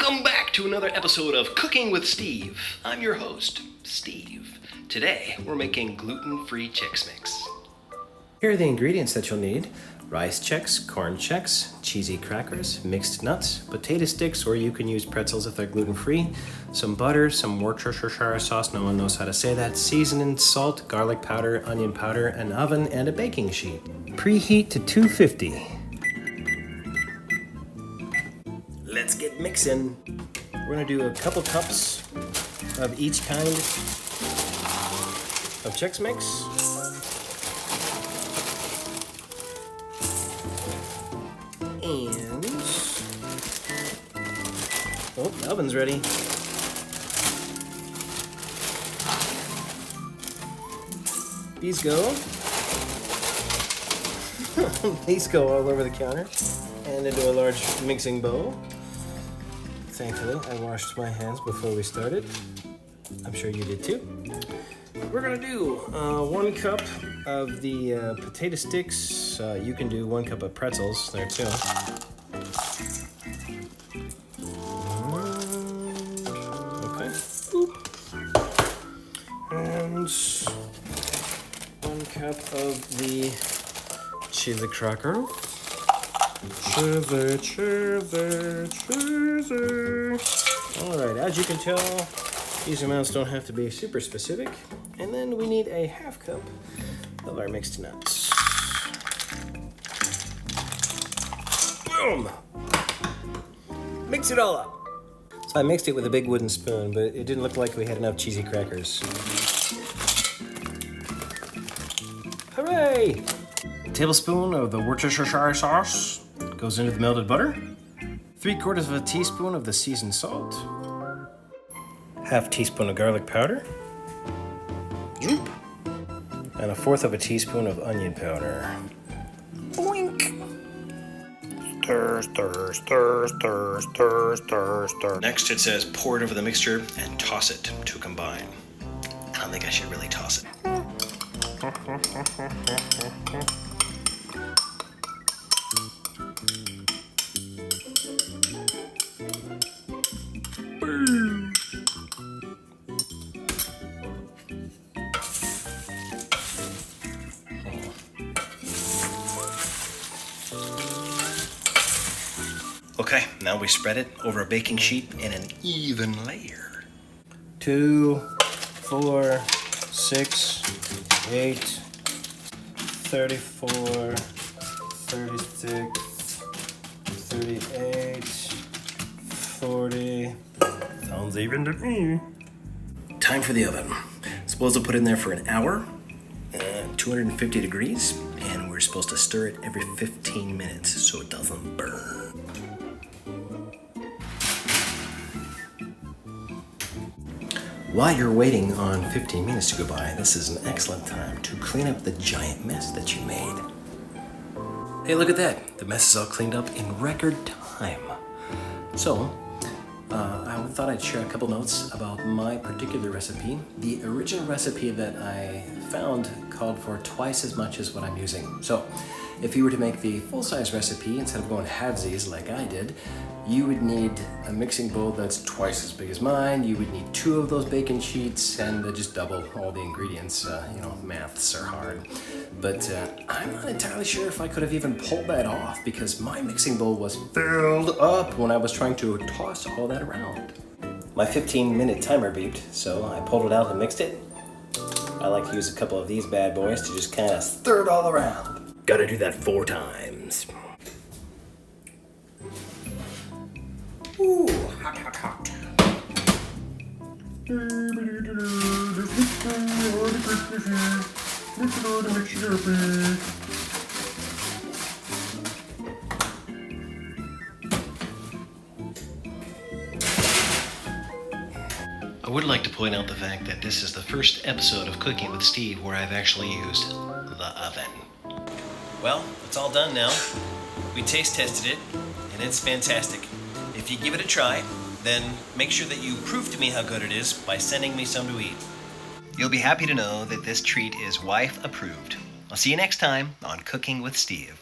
Welcome back to another episode of Cooking with Steve. I'm your host, Steve. Today, we're making gluten-free Chex Mix. Here are the ingredients that you'll need. Rice Chex, corn Chex, cheesy crackers, mixed nuts, potato sticks, or you can use pretzels if they're gluten-free, some butter, some Worcestershire sauce, no one knows how to say that, seasoning, salt, garlic powder, onion powder, an oven, and a baking sheet. Preheat to 250. Let's get mixing. We're gonna do a couple cups of each kind of Chex Mix. And, oh, the oven's ready. These go. These go all over the counter and into a large mixing bowl. Thankfully, I washed my hands before we started. I'm sure you did too. We're gonna do 1 cup of the potato sticks. You can do 1 cup of pretzels there too. Okay. Boop. And 1 cup of the chili cracker. Alright, as you can tell, these amounts don't have to be super specific. And then we need a 1/2 cup of our mixed nuts. Boom! Mix it all up. So I mixed it with a big wooden spoon, but it didn't look like we had enough cheesy crackers. Hooray! A tablespoon of the Worcestershire sauce goes into the melted butter. 3/4 of a teaspoon of the seasoned salt. 1/2 teaspoon of garlic powder. And 1/4 of a teaspoon of onion powder. Boink! Stir, stir, stir, stir, stir, stir, stir. Next it says pour it over the mixture and toss it to combine. I don't think I should really toss it. Okay, now we spread it over a baking sheet in an even layer. 2, 4, 6, 8, 34, 36, 38, 40. Sounds even to me. Time for the oven. Supposed to put it in there for an hour, 250 degrees, and we're supposed to stir it every 15 minutes so it doesn't burn. While you're waiting on 15 minutes to go by, this is an excellent time to clean up the giant mess that you made. Hey, look at that. The mess is all cleaned up in record time. So, I thought I'd share a couple notes about my particular recipe. The original recipe that I found called for twice as much as what I'm using. So, if you were to make the full-size recipe, instead of going halvesies like I did, you would need a mixing bowl that's twice as big as mine. You would need 2 of those baking sheets and just double all the ingredients. Maths are hard. But I'm not entirely sure if I could have even pulled that off because my mixing bowl was filled up when I was trying to toss all that around. My 15-minute timer beeped, so I pulled it out and mixed it. I like to use a couple of these bad boys to just kind of stir it all around. Gotta do that 4 times. Ooh, hot, hot, hot. I would like to point out the fact that this is the first episode of Cooking with Steve where I've actually used the oven. Well, it's all done now. We taste tested it, and it's fantastic. If you give it a try, then make sure that you prove to me how good it is by sending me some to eat. You'll be happy to know that this treat is wife approved. I'll see you next time on Cooking with Steve.